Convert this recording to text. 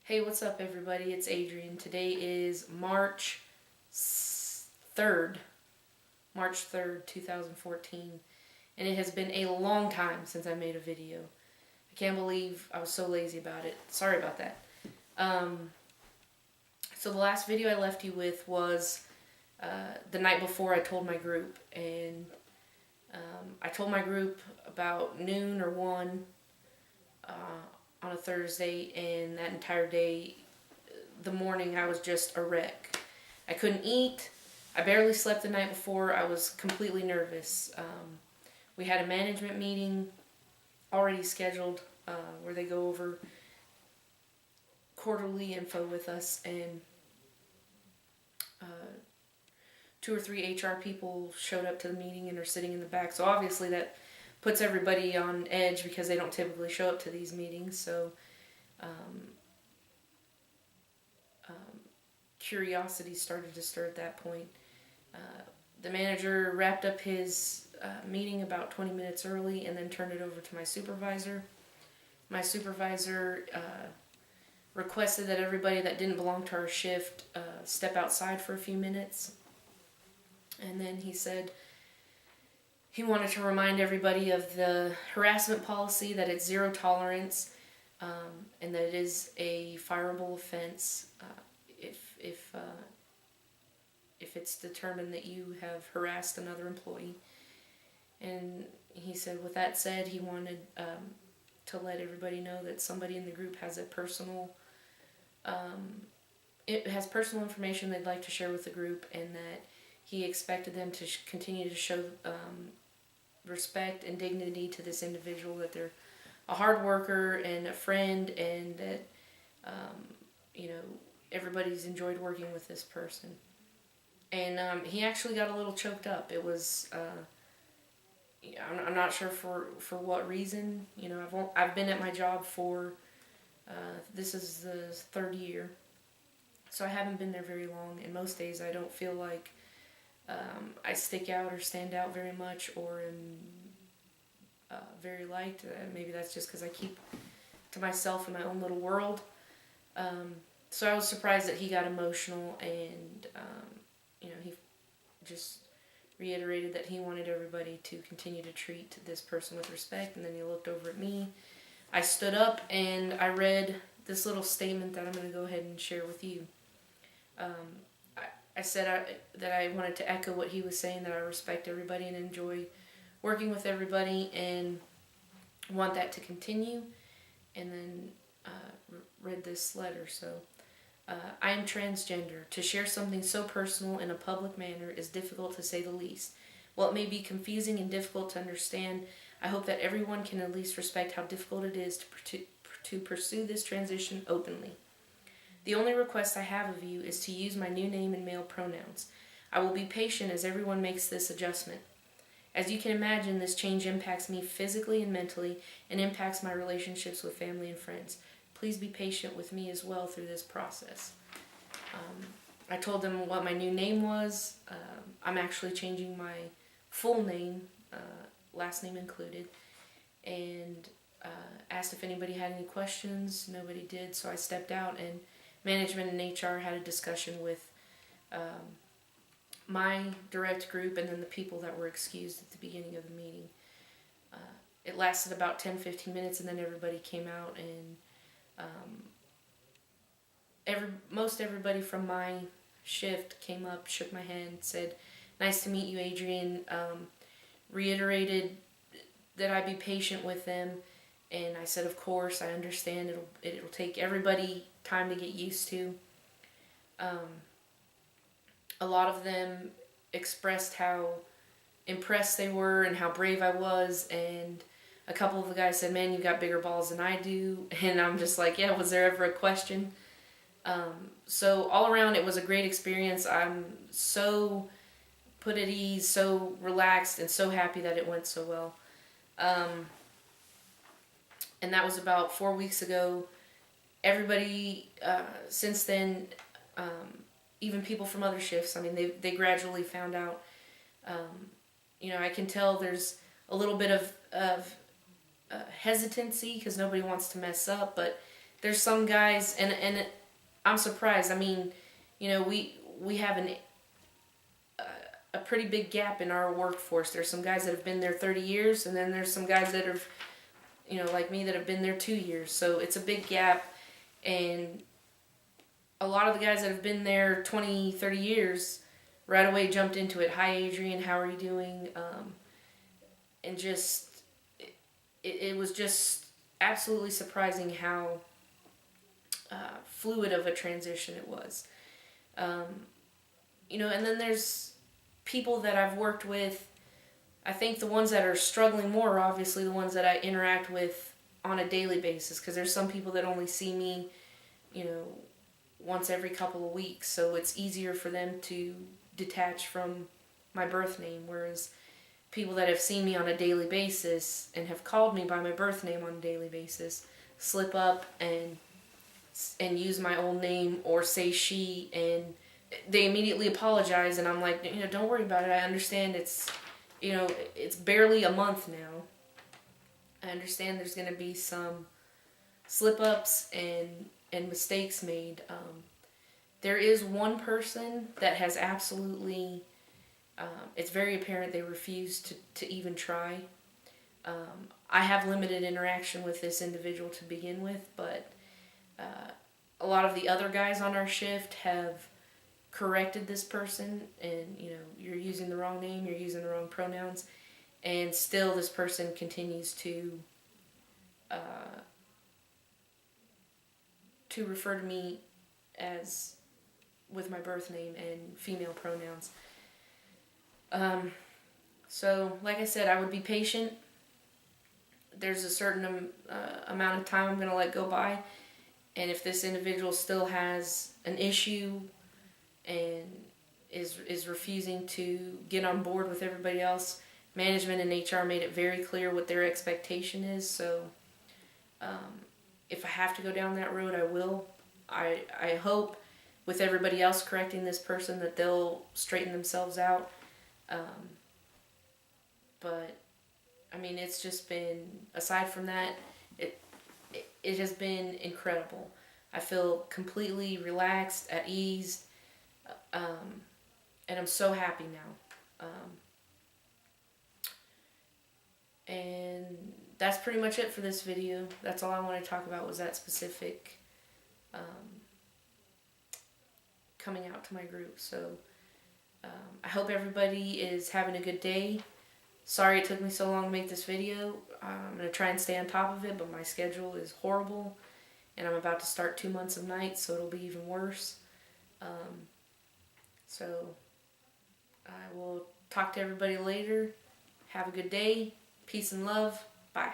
Hey, what's up, everybody? It's Adrian. Today is March 3rd, 2014, and it has been a long time since I made a video. I can't believe I was so lazy about it. Sorry about that. So the last video I left you with was the night before I told my group, and I told my group about noon or 1 on a Thursday, and that entire day, the morning, I was just a wreck. I couldn't eat. I barely slept the night before. I was completely nervous. We had a management meeting already scheduled where they go over quarterly info with us, and 2 or 3 HR people showed up to the meeting and are sitting in the back. So obviously that puts everybody on edge because they don't typically show up to these meetings. So curiosity started to stir at that point. The manager wrapped up his meeting about 20 minutes early and then turned it over to my supervisor. My supervisor requested that everybody that didn't belong to our shift step outside for a few minutes. And then he said he wanted to remind everybody of the harassment policy, that it's 0 tolerance, and that it is a fireable offense if it's determined that you have harassed another employee. And he said, with that said, he wanted to let everybody know that somebody in the group has personal information they'd like to share with the group, and that he expected them to continue to show respect and dignity to this individual, that they're a hard worker and a friend, and that everybody's enjoyed working with this person. And he actually got a little choked up. It was I'm not sure for what reason. I've been at my job for this is the 3rd year, so I haven't been there very long, and most days I don't feel like I stick out or stand out very much, or am very liked. Maybe that's just because I keep to myself in my own little world. So I was surprised that he got emotional, and he just reiterated that he wanted everybody to continue to treat this person with respect. And then he looked over at me. I stood up and I read this little statement that I'm going to go ahead and share with you. I said that I wanted to echo what he was saying, that I respect everybody and enjoy working with everybody and want that to continue, and then read this letter. So, I am transgender. To share something so personal in a public manner is difficult to say the least. While it may be confusing and difficult to understand, I hope that everyone can at least respect how difficult it is to pursue this transition openly. The only request I have of you is to use my new name and male pronouns. I will be patient as everyone makes this adjustment. As you can imagine, this change impacts me physically and mentally, and impacts my relationships with family and friends. Please be patient with me as well through this process. I told them what my new name was. I'm actually changing my full name, last name included, and asked if anybody had any questions. Nobody did, so I stepped out, and management and HR had a discussion with my direct group and then the people that were excused at the beginning of the meeting. It lasted about 10-15 minutes, and then everybody came out, and most everybody from my shift came up, shook my hand, said, "Nice to meet you, Adrian," reiterated that I be patient with them, and I said, of course, I understand it'll take everybody time to get used to. A lot of them expressed how impressed they were and how brave I was, and a couple of the guys said, "Man, you got bigger balls than I do," and I'm just like, yeah, was there ever a question? So all around, it was a great experience. I'm so put at ease, so relaxed, and so happy that it went so well. And that was about 4 weeks ago. Everybody since then, even people from other shifts, I mean, they gradually found out. I can tell there's a little bit of hesitancy because nobody wants to mess up, but there's some guys, and I'm surprised. I mean, you know, we have a pretty big gap in our workforce. There's some guys that have been there 30 years, and then there's some guys that have, you know, like me, that have been there 2 years. So it's a big gap, and a lot of the guys that have been there 20, 30 years right away jumped into it. Hi, Adrian, how are you doing? And just, it was just absolutely surprising how fluid of a transition it was. You know, and then there's people that I've worked with. I think the ones that are struggling more are obviously the ones that I interact with on a daily basis, because there's some people that only see me, you know, once every couple of weeks, so it's easier for them to detach from my birth name, whereas people that have seen me on a daily basis and have called me by my birth name on a daily basis slip up and use my old name or say she, and they immediately apologize, and I'm like, you know, don't worry about it. I understand it's, you know, it's barely a month now. I understand there's going to be some slip-ups and mistakes made. There is one person that has absolutely, it's very apparent they refuse to even try. I have limited interaction with this individual to begin with, but a lot of the other guys on our shift have corrected this person, and, you know, you're using the wrong name, you're using the wrong pronouns, and still this person continues to refer to me as with my birth name and female pronouns. So like I said, I would be patient. There's a certain amount of time I'm going to let go by, and if this individual still has an issue and is refusing to get on board with everybody else, management and HR made it very clear what their expectation is. So if I have to go down that road, I will. I hope with everybody else correcting this person that they'll straighten themselves out. But I mean, it's just been, aside from that, it has been incredible. I feel completely relaxed, at ease, and I'm so happy now. And that's pretty much it for this video. That's all I want to talk about, was that specific coming out to my group. So I hope everybody is having a good day. Sorry it took me so long to make this video. I'm going to try and stay on top of it, but my schedule is horrible, and I'm about to start 2 months of nights, so it'll be even worse. So I will talk to everybody later. Have a good day. Peace and love. Bye.